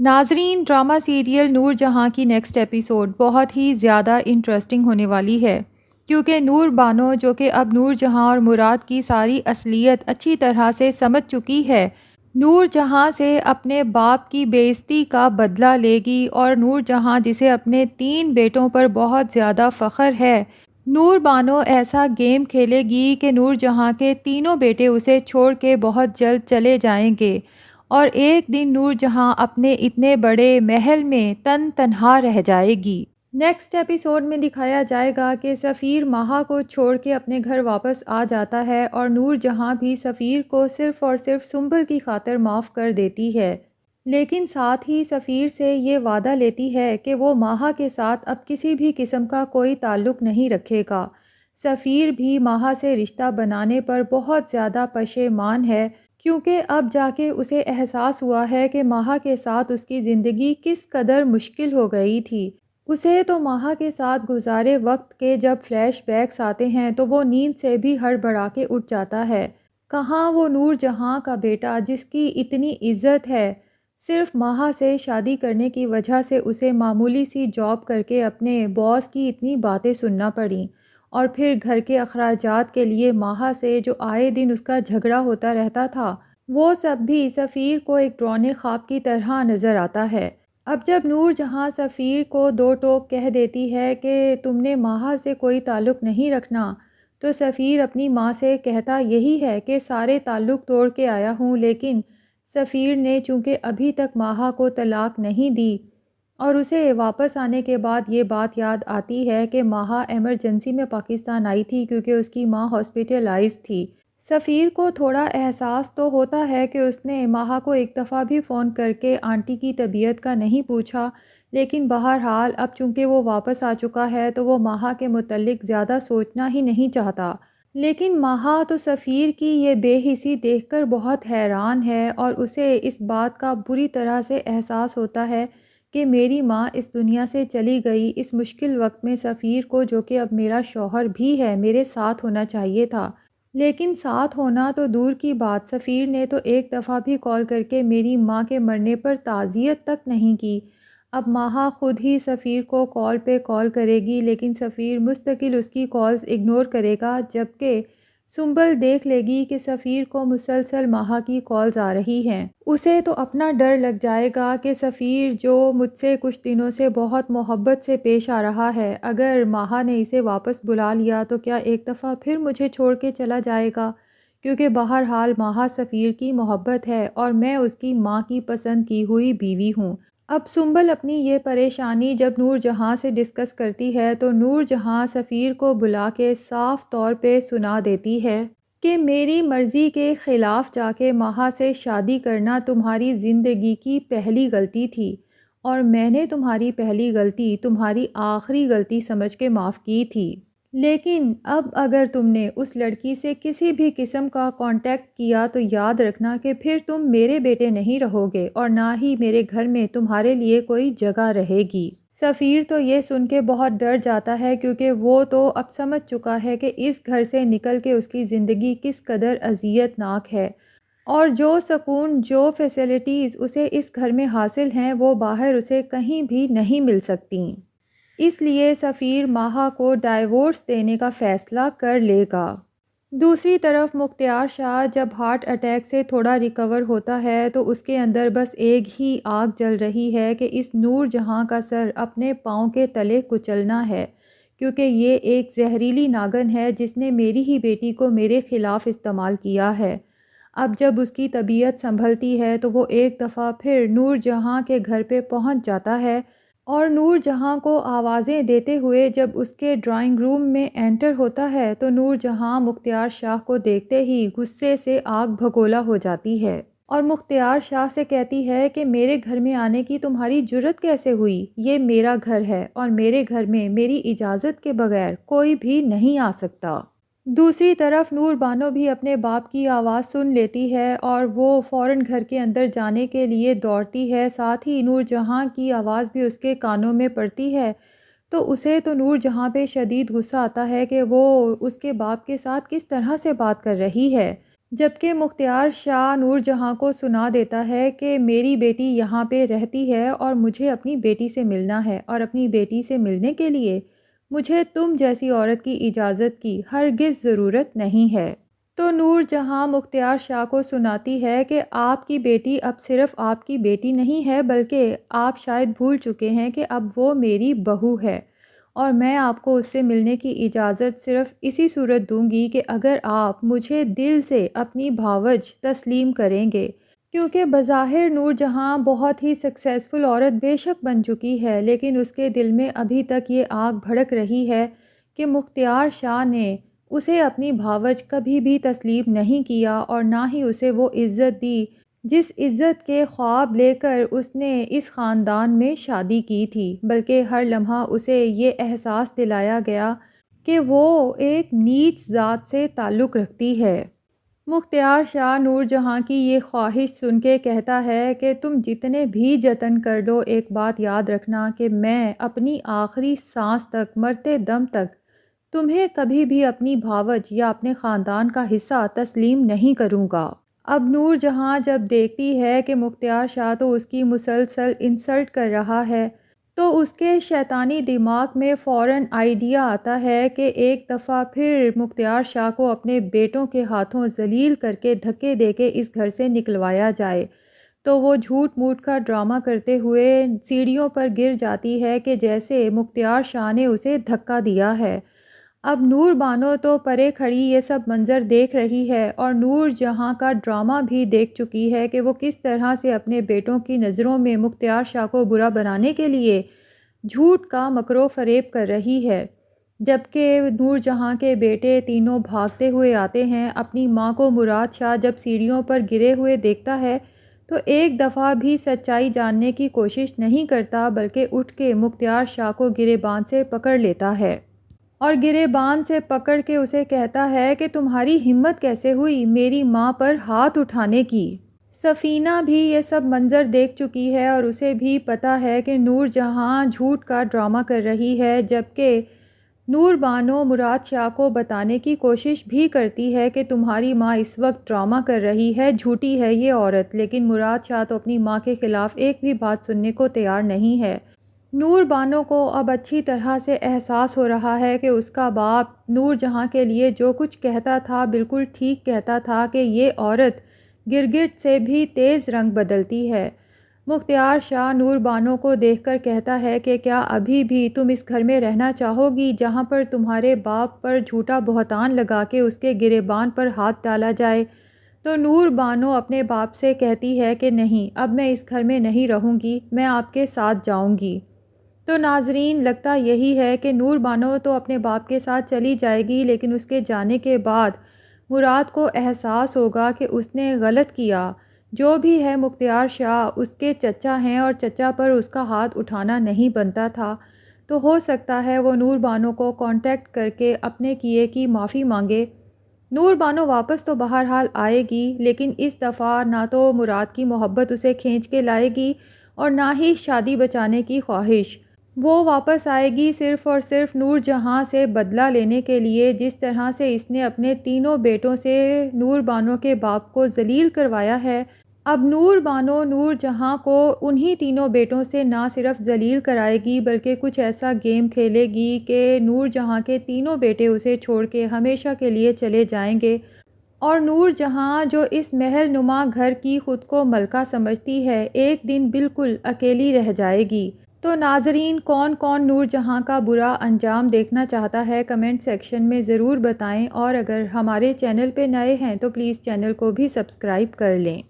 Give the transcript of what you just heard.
ناظرین، drama serial نور جہاں کی نیکسٹ ایپیسوڈ بہت ہی زیادہ انٹرسٹنگ ہونے والی ہے، کیونکہ نور بانو جو کہ اب نور جہاں اور مراد کی ساری اصلیت اچھی طرح سے سمجھ چکی ہے، نور جہاں سے اپنے باپ کی بے عزتی کا بدلہ لے گی، اور نور جہاں جسے اپنے 3 بیٹوں پر بہت زیادہ فخر ہے، نور بانو ایسا گیم کھیلے گی کہ نور جہاں کے تینوں بیٹے اسے چھوڑ کے بہت جلد چلے جائیں گے، اور ایک دن نور جہاں اپنے اتنے بڑے محل میں تنہا رہ جائے گی۔ نیکسٹ ایپیسوڈ میں دکھایا جائے گا کہ سفیر ماہا کو چھوڑ کے اپنے گھر واپس آ جاتا ہے، اور نور جہاں بھی سفیر کو صرف اور صرف سنبل کی خاطر معاف کر دیتی ہے، لیکن ساتھ ہی سفیر سے یہ وعدہ لیتی ہے کہ وہ ماہا کے ساتھ اب کسی بھی قسم کا کوئی تعلق نہیں رکھے گا۔ سفیر بھی ماہا سے رشتہ بنانے پر بہت زیادہ پشیمان ہے، کیونکہ اب جا کے اسے احساس ہوا ہے کہ ماہا کے ساتھ اس کی زندگی کس قدر مشکل ہو گئی تھی۔ اسے تو ماہا کے ساتھ گزارے وقت کے جب فلیش بیکس آتے ہیں تو وہ نیند سے بھی ہڑبڑا کے اٹھ جاتا ہے۔ کہاں وہ نور جہاں کا بیٹا جس کی اتنی عزت ہے، صرف ماہا سے شادی کرنے کی وجہ سے اسے معمولی سی جاب کر کے اپنے باس کی اتنی باتیں سننا پڑیں، اور پھر گھر کے اخراجات کے لیے ماہا سے جو آئے دن اس کا جھگڑا ہوتا رہتا تھا، وہ سب بھی سفیر کو ایک ڈراؤنے خواب کی طرح نظر آتا ہے۔ اب جب نور جہاں سفیر کو 2 ٹوک کہہ دیتی ہے کہ تم نے ماہا سے کوئی تعلق نہیں رکھنا، تو سفیر اپنی ماں سے کہتا یہی ہے کہ سارے تعلق توڑ کے آیا ہوں، لیکن سفیر نے چونکہ ابھی تک ماہا کو طلاق نہیں دی، اور اسے واپس آنے کے بعد یہ بات یاد آتی ہے کہ ماہا ایمرجنسی میں پاکستان آئی تھی کیونکہ اس کی ماں ہاسپٹلائز تھی۔ سفیر کو تھوڑا احساس تو ہوتا ہے کہ اس نے ماہا کو ایک دفعہ بھی فون کر کے آنٹی کی طبیعت کا نہیں پوچھا، لیکن بہرحال اب چونکہ وہ واپس آ چکا ہے تو وہ ماہا کے متعلق زیادہ سوچنا ہی نہیں چاہتا۔ لیکن ماہا تو سفیر کی یہ بے حسی دیکھ کر بہت حیران ہے، اور اسے اس بات کا بری طرح سے احساس ہوتا ہے کہ میری ماں اس دنیا سے چلی گئی۔ اس مشکل وقت میں سفیر کو، جو کہ اب میرا شوہر بھی ہے، میرے ساتھ ہونا چاہیے تھا، لیکن ساتھ ہونا تو دور کی بات، سفیر نے تو ایک دفعہ بھی کال کر کے میری ماں کے مرنے پر تعزیت تک نہیں کی۔ اب ماہا خود ہی سفیر کو کال پہ کال کرے گی، لیکن سفیر مستقل اس کی کالز اگنور کرے گا، جبکہ سنبل دیکھ لے گی کہ سفیر کو مسلسل ماہا کی کالز آ رہی ہیں۔ اسے تو اپنا ڈر لگ جائے گا کہ سفیر جو مجھ سے کچھ دنوں سے بہت محبت سے پیش آ رہا ہے، اگر ماہا نے اسے واپس بلا لیا تو کیا ایک دفعہ پھر مجھے چھوڑ کے چلا جائے گا، کیونکہ بہرحال ماہا سفیر کی محبت ہے اور میں اس کی ماں کی پسند کی ہوئی بیوی ہوں۔ اب سنبل اپنی یہ پریشانی جب نور جہاں سے ڈسکس کرتی ہے تو نور جہاں سفیر کو بلا کے صاف طور پہ سنا دیتی ہے کہ میری مرضی کے خلاف جا کے ماہا سے شادی کرنا تمہاری زندگی کی پہلی غلطی تھی، اور میں نے تمہاری پہلی غلطی تمہاری آخری غلطی سمجھ کے معاف کی تھی، لیکن اب اگر تم نے اس لڑکی سے کسی بھی قسم کا کانٹیکٹ کیا تو یاد رکھنا کہ پھر تم میرے بیٹے نہیں رہو گے، اور نہ ہی میرے گھر میں تمہارے لیے کوئی جگہ رہے گی۔ سفیر تو یہ سن کے بہت ڈر جاتا ہے، کیونکہ وہ تو اب سمجھ چکا ہے کہ اس گھر سے نکل کے اس کی زندگی کس قدر اذیت ناک ہے، اور جو سکون، جو فیسلٹیز اسے اس گھر میں حاصل ہیں، وہ باہر اسے کہیں بھی نہیں مل سکتی۔ اس لیے سفیر ماہا کو ڈائیورس دینے کا فیصلہ کر لے گا۔ دوسری طرف مختار شاہ جب ہارٹ اٹیک سے تھوڑا ریکور ہوتا ہے تو اس کے اندر بس ایک ہی آگ جل رہی ہے کہ اس نور جہاں کا سر اپنے پاؤں کے تلے کچلنا ہے، کیونکہ یہ ایک زہریلی ناگن ہے جس نے میری ہی بیٹی کو میرے خلاف استعمال کیا ہے۔ اب جب اس کی طبیعت سنبھلتی ہے تو وہ ایک دفعہ پھر نور جہاں کے گھر پہ پہنچ جاتا ہے، اور نور جہاں کو آوازیں دیتے ہوئے جب اس کے ڈرائنگ روم میں انٹر ہوتا ہے تو نور جہاں مختار شاہ کو دیکھتے ہی غصے سے آگ بھگولا ہو جاتی ہے، اور مختار شاہ سے کہتی ہے کہ میرے گھر میں آنے کی تمہاری جرت کیسے ہوئی؟ یہ میرا گھر ہے، اور میرے گھر میں میری اجازت کے بغیر کوئی بھی نہیں آ سکتا۔ دوسری طرف نور بانو بھی اپنے باپ کی آواز سن لیتی ہے، اور وہ فوراً گھر کے اندر جانے کے لیے دوڑتی ہے، ساتھ ہی نور جہاں کی آواز بھی اس کے کانوں میں پڑتی ہے، تو اسے تو نور جہاں پہ شدید غصہ آتا ہے کہ وہ اس کے باپ کے ساتھ کس طرح سے بات کر رہی ہے۔ جبکہ مختار شاہ نور جہاں کو سنا دیتا ہے کہ میری بیٹی یہاں پہ رہتی ہے اور مجھے اپنی بیٹی سے ملنا ہے، اور اپنی بیٹی سے ملنے کے لیے مجھے تم جیسی عورت کی اجازت کی ہرگز ضرورت نہیں ہے۔ تو نور جہاں مختار شاہ کو سناتی ہے کہ آپ کی بیٹی اب صرف آپ کی بیٹی نہیں ہے، بلکہ آپ شاید بھول چکے ہیں کہ اب وہ میری بہو ہے، اور میں آپ کو اس سے ملنے کی اجازت صرف اسی صورت دوں گی کہ اگر آپ مجھے دل سے اپنی بھاوج تسلیم کریں گے۔ کیونکہ بظاہر نور جہاں بہت ہی سکسیسفل عورت بے شک بن چکی ہے، لیکن اس کے دل میں ابھی تک یہ آگ بھڑک رہی ہے کہ مختار شاہ نے اسے اپنی بھاوج کبھی بھی تسلیم نہیں کیا، اور نہ ہی اسے وہ عزت دی جس عزت کے خواب لے کر اس نے اس خاندان میں شادی کی تھی، بلکہ ہر لمحہ اسے یہ احساس دلایا گیا کہ وہ ایک نیچ ذات سے تعلق رکھتی ہے۔ مختار شاہ نور جہاں کی یہ خواہش سن کے کہتا ہے کہ تم جتنے بھی جتن کر لو، ایک بات یاد رکھنا کہ میں اپنی آخری سانس تک، مرتے دم تک تمہیں کبھی بھی اپنی بھاوج یا اپنے خاندان کا حصہ تسلیم نہیں کروں گا۔ اب نور جہاں جب دیکھتی ہے کہ مختار شاہ تو اس کی مسلسل انسلٹ کر رہا ہے، تو اس کے شیطانی دماغ میں فوراً آئیڈیا آتا ہے کہ ایک دفعہ پھر مختار شاہ کو اپنے بیٹوں کے ہاتھوں ذلیل کر کے دھکے دے کے اس گھر سے نکلوایا جائے۔ تو وہ جھوٹ موٹ کا ڈرامہ کرتے ہوئے سیڑھیوں پر گر جاتی ہے کہ جیسے مختار شاہ نے اسے دھکا دیا ہے۔ اب نور بانو تو پرے کھڑی یہ سب منظر دیکھ رہی ہے، اور نور جہاں کا ڈرامہ بھی دیکھ چکی ہے کہ وہ کس طرح سے اپنے بیٹوں کی نظروں میں مختار شاہ کو برا بنانے کے لیے جھوٹ کا مکر و فریب کر رہی ہے۔ جبکہ نور جہاں کے بیٹے تینوں بھاگتے ہوئے آتے ہیں، اپنی ماں کو مراد شاہ جب سیڑھیوں پر گرے ہوئے دیکھتا ہے تو ایک دفعہ بھی سچائی جاننے کی کوشش نہیں کرتا، بلکہ اٹھ کے مختار شاہ کو گریبان سے پکڑ لیتا ہے، اور گریبان سے پکڑ کے اسے کہتا ہے کہ تمہاری ہمت کیسے ہوئی میری ماں پر ہاتھ اٹھانے کی۔ سفینہ بھی یہ سب منظر دیکھ چکی ہے، اور اسے بھی پتہ ہے کہ نور جہاں جھوٹ کا ڈرامہ کر رہی ہے، جبکہ نور بانو مراد شاہ کو بتانے کی کوشش بھی کرتی ہے کہ تمہاری ماں اس وقت ڈرامہ کر رہی ہے، جھوٹی ہے یہ عورت، لیکن مراد شاہ تو اپنی ماں کے خلاف ایک بھی بات سننے کو تیار نہیں ہے۔ نور بانو کو اب اچھی طرح سے احساس ہو رہا ہے کہ اس کا باپ نور جہاں کے لیے جو کچھ کہتا تھا بالکل ٹھیک کہتا تھا، کہ یہ عورت گرگٹ سے بھی تیز رنگ بدلتی ہے۔ مختار شاہ نور بانو کو دیکھ کر کہتا ہے کہ کیا ابھی بھی تم اس گھر میں رہنا چاہو گی جہاں پر تمہارے باپ پر جھوٹا بہتان لگا کے اس کے گریبان پر ہاتھ ڈالا جائے؟ تو نور بانو اپنے باپ سے کہتی ہے کہ نہیں، اب میں اس گھر میں نہیں رہوں گی، میں آپ کے ساتھ جاؤں گی۔ تو ناظرین، لگتا یہی ہے کہ نور بانو تو اپنے باپ کے ساتھ چلی جائے گی، لیکن اس کے جانے کے بعد مراد کو احساس ہوگا کہ اس نے غلط کیا۔ جو بھی ہے مختار شاہ اس کے چچا ہیں، اور چچا پر اس کا ہاتھ اٹھانا نہیں بنتا تھا، تو ہو سکتا ہے وہ نور بانو کو کانٹیکٹ کر کے اپنے کیے کی معافی مانگے۔ نور بانو واپس تو بہرحال آئے گی، لیکن اس دفعہ نہ تو مراد کی محبت اسے کھینچ کے لائے گی، اور نہ ہی شادی بچانے کی خواہش۔ وہ واپس آئے گی صرف اور صرف نور جہاں سے بدلہ لینے کے لیے، جس طرح سے اس نے اپنے تینوں بیٹوں سے نور بانو کے باپ کو ذلیل کروایا ہے۔ اب نور بانو نور جہاں کو انہی تینوں بیٹوں سے نہ صرف ذلیل کرائے گی، بلکہ کچھ ایسا گیم کھیلے گی کہ نور جہاں کے تینوں بیٹے اسے چھوڑ کے ہمیشہ کے لیے چلے جائیں گے، اور نور جہاں جو اس محل نما گھر کی خود کو ملکہ سمجھتی ہے، ایک دن بالکل اکیلی رہ جائے گی۔ تو ناظرین، کون کون نور جہاں کا برا انجام دیکھنا چاہتا ہے کمنٹ سیکشن میں ضرور بتائیں، اور اگر ہمارے چینل پہ نئے ہیں تو پلیز چینل کو بھی سبسکرائب کر لیں۔